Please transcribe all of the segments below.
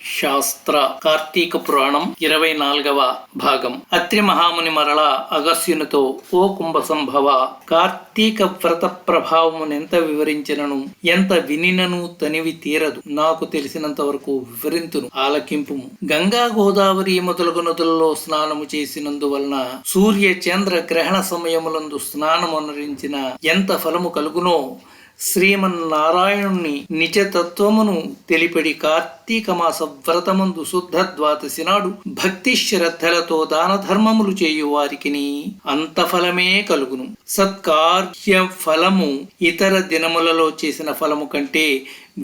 శాస్త్ర కార్తీక పురాణం 24వ భాగం. అత్రి మహాముని మరల అగస్యునితో, ఓ కుంభ సంభవ, కార్తీక వ్రత ప్రభావమునెంత వివరించినను ఎంత వినినను తనివి తీరదు. నాకు తెలిసినంత వరకు వివరింతును, ఆలకింపుము. గంగా గోదావరి మొదలగు నదులలో స్నానము చేసినందువలన సూర్య చంద్ర గ్రహణ సమయములందు స్నానమునరించిన ఎంత ఫలము కలుగునో శ్రీమన్నారాయణుని నిజతత్వమును తెలిపడి కార్తీక మాస వ్రతమందు శుద్ధ ద్వాదశి నాడు భక్తి శ్రద్ధలతో దాన ధర్మములు చేయు వారికిని అంత ఫలమే కలుగును. సత్కార్య ఫలము ఇతర దినములలో చేసిన ఫలము కంటే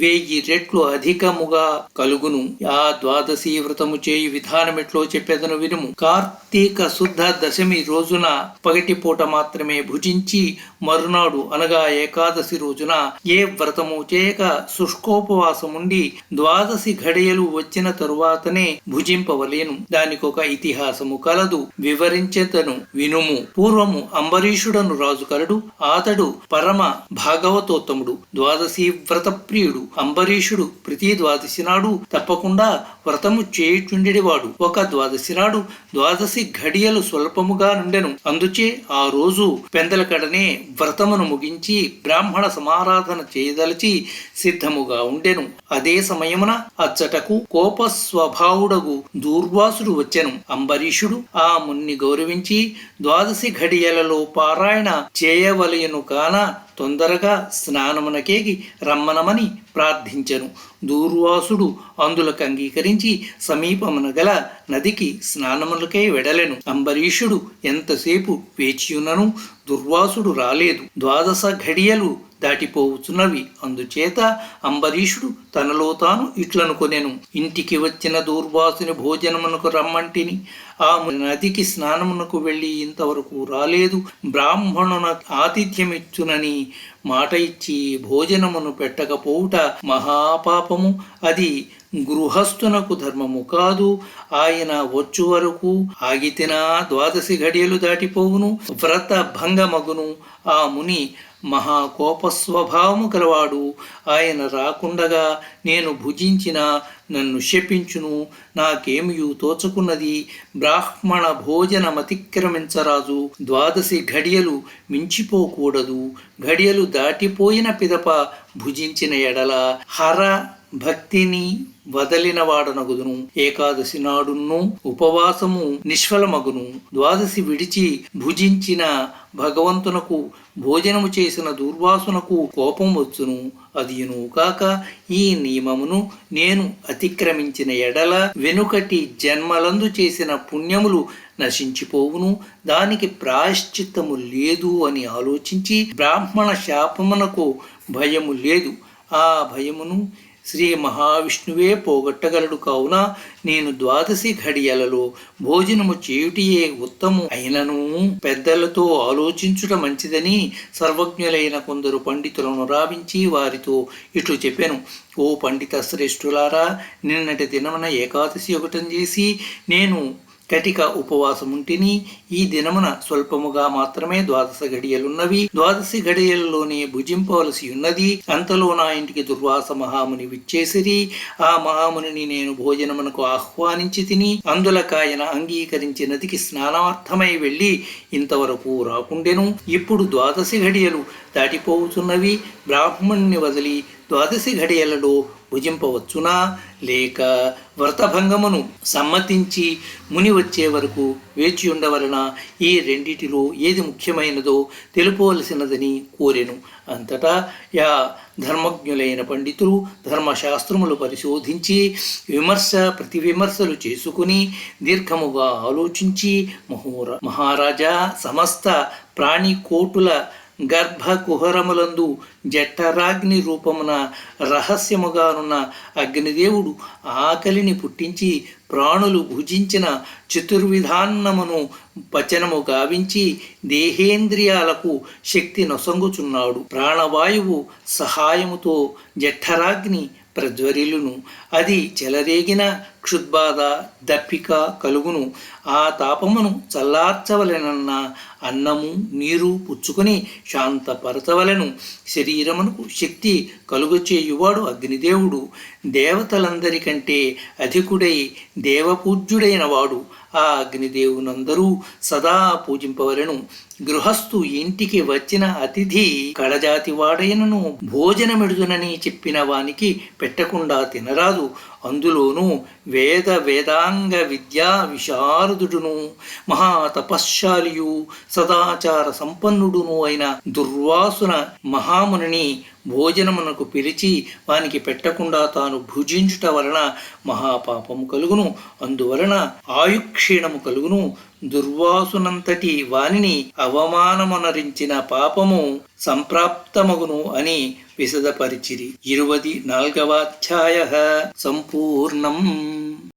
1000 రెట్లు అధికముగా కలుగును. ఆ ద్వాదశి వ్రతము చేయు విధానమెట్లో చెప్పేదను వినుము. కార్తీక శుద్ధ దశమి రోజున పగటిపూట మాత్రమే భుజించి మరునాడు అనగా ఏకాదశి రోజున ఏ వ్రతము చేయక శుష్కోపవాసముండి ద్వాదశి ఘడియలు వచ్చిన తరువాతనే భుజింపవలేను. దానికొక ఇతిహాసము కలదు, వివరించేతను వినుము. పూర్వము అంబరీషుడను రాజు కలడు. అతడు పరమ భాగవతోత్తముడు, ద్వాదశి వ్రత ప్రియుడు. అంబరీషుడు ప్రతి ద్వాదశి నాడు తప్పకుండా వ్రతము చేయుచుండెడివాడు. ఒక ద్వాదశి నాడు ద్వాదశి ఘడియలు స్వల్పముగా నుండెను. అందుచే ఆ రోజు పెందలకడనే వ్రతమును ముగించి బ్రాహ్మణ సమారాధన చేయదలచి సిద్ధముగా ఉండెను. అదే సమయమున అచ్చటకు కోప స్వభావుడగు దూర్వాసుడు వచ్చెను. అంబరీషుడు ఆ మున్ని గౌరవించి ద్వాదశి ఘడియలలో పారాయణ చేయవలయను కాన తొందరగా స్నానమునకేగి రమ్మనమని ప్రార్థించెను. దూర్వాసుడు అందులకు అంగీకరించి సమీపమున గల నదికి స్నానములకై వెడలెను. అంబరీషుడు ఎంతసేపు వేచియున్నను దుర్వాసుడు రాలేదు. ద్వాదశ ఘడియలు దాటిపోవుచున్నవి. అందుచేత అంబరీషుడు తనలో తాను ఇట్లనుకొనెను, ఇంటికి వచ్చిన దూర్వాసుని భోజనమునకు రమ్మంటిని, ఆ నదికి స్నానమునకు వెళ్ళి ఇంతవరకు రాలేదు. బ్రాహ్మణున ఆతిథ్యమిచ్చునని మాట ఇచ్చి భోజనమును పెట్టకపోవుట మహాపాపము. అది గృహస్థునకు ధర్మము కాదు. ఆయన వచ్చు వరకు ఆగితేనా ద్వాదశి ఘడియలు దాటిపోవును, వ్రత భంగమగును. ఆ ముని మహాకోపస్వభావము కలవాడు. ఆయన రాకుండగా నేను భుజించిన నన్ను శపించును. నాకేమియూ తోచుకున్నది. బ్రాహ్మణ భోజనమతిక్రమించరాజు. ద్వాదశి ఘడియలు మించిపోకూడదు. ఘడియలు దాటిపోయిన పిదప భుజించిన ఎడల హర భక్తిని వదలిన వాడనగుదును. ఏకాదశి నాడును ఉపవాసము నిష్ఫలమగును. ద్వాదశి విడిచి భుజించిన భగవంతునకు భోజనము చేసిన దూర్వాసునకు కోపం వచ్చును. అదియును కాక ఈ నియమమును నేను అతిక్రమించిన ఎడల వెనుకటి జన్మలందు చేసిన పుణ్యములు నశించిపోవును. దానికి ప్రాయశ్చిత్తము లేదు అని ఆలోచించి బ్రాహ్మణ శాపమునకు భయము లేదు. ఆ భయమును శ్రీ మహావిష్ణువే పోగొట్టగలడు. కావున నేను ద్వాదశి ఘడియలలో భోజనము చేయుటియే ఉత్తము అయినను పెద్దలతో ఆలోచించుట మంచిదని సర్వజ్ఞులైన కొందరు పండితులను రావించి వారితో ఇట్లు చెప్పాను. ఓ పండిత శ్రేష్ఠులారా, నిన్నటి దినమున ఏకాదశి ఒకటం చేసి నేను కటిక ఉపవాసముంటిని. ఈ దినమున స్వల్పముగా మాత్రమే ద్వాదశ ఘడియలున్నవి. ద్వాదశి ఘడియలలోనే భుజింపవలసి ఉన్నది. అంతలో నా ఇంటికి దుర్వాస మహాముని విచ్చేసిరి. ఆ మహామునిని నేను భోజనమునకు ఆహ్వానించి తిని అందులకాయన అంగీకరించి నదికి స్నానార్థమై వెళ్ళి ఇంతవరకు రాకుండెను. ఇప్పుడు ద్వాదశి ఘడియలు దాటిపోతున్నవి. బ్రాహ్మణ్ణి వదిలి ద్వాదశి ఘడియలలో భుజింపవచ్చునా, లేక వ్రతభంగమును సమ్మతించి ముని వచ్చే వరకు వేచి ఉండవలన? ఈ రెండిటిలో ఏది ముఖ్యమైనదో తెలుపవలసినదని కోరెను. అంతటా యా ధర్మజ్ఞులైన పండితులు ధర్మశాస్త్రములు పరిశోధించి విమర్శ ప్రతివిమర్శలు చేసుకుని దీర్ఘముగా ఆలోచించి, మహారాజా, సమస్త ప్రాణికోటుల గర్భకుహరములందు జఠరాగ్ని రూపమున రహస్యముగానున్న అగ్నిదేవుడు ఆకలిని పుట్టించి ప్రాణులు భుజించిన చతుర్విధాన్నమును పచనము గావించి దేహేంద్రియాలకు శక్తి నొసంగుచున్నాడు. ప్రాణవాయువు సహాయముతో జఠరాగ్ని ప్రజ్వరిలును. అది చెలరేగిన క్షుద్బాధ దప్పిక కలుగును. ఆ తాపమును చల్లార్చవలెనన్న అన్నము నీరు పుచ్చుకొని శాంతపరచవలెను. శరీరమునకు శక్తి కలుగచేయువాడు అగ్నిదేవుడు. దేవతలందరికంటే అధికుడై దేవపూజ్యుడైన వాడు. ఆ అగ్నిదేవునందరూ సదా పూజింపవలెను. గృహస్థు ఇంటికి వచ్చిన అతిథి కడజాతి వాడైనను భోజనమెడుదునని చెప్పిన వానికి పెట్టకుండా తినరాదు. అందులోనూ వేదాంగ విద్యా విశారదుడును మహాతపశ్శాలియు సదాచార సంపన్నుడును అయిన దుర్వాసున మహామునిని భోజనమునకు పిలిచి వానికి పెట్టకుండా తాను భుజించుట వలన మహాపాపము కలుగును. అందువలన ఆయుక్షీణము కలుగును. దుర్వాసునంతటి వానిని అవమానమునరించిన పాపము సంప్రాప్తమగును అని విశదపరిచిరి. 24వ అధ్యాయ సంపూర్ణం.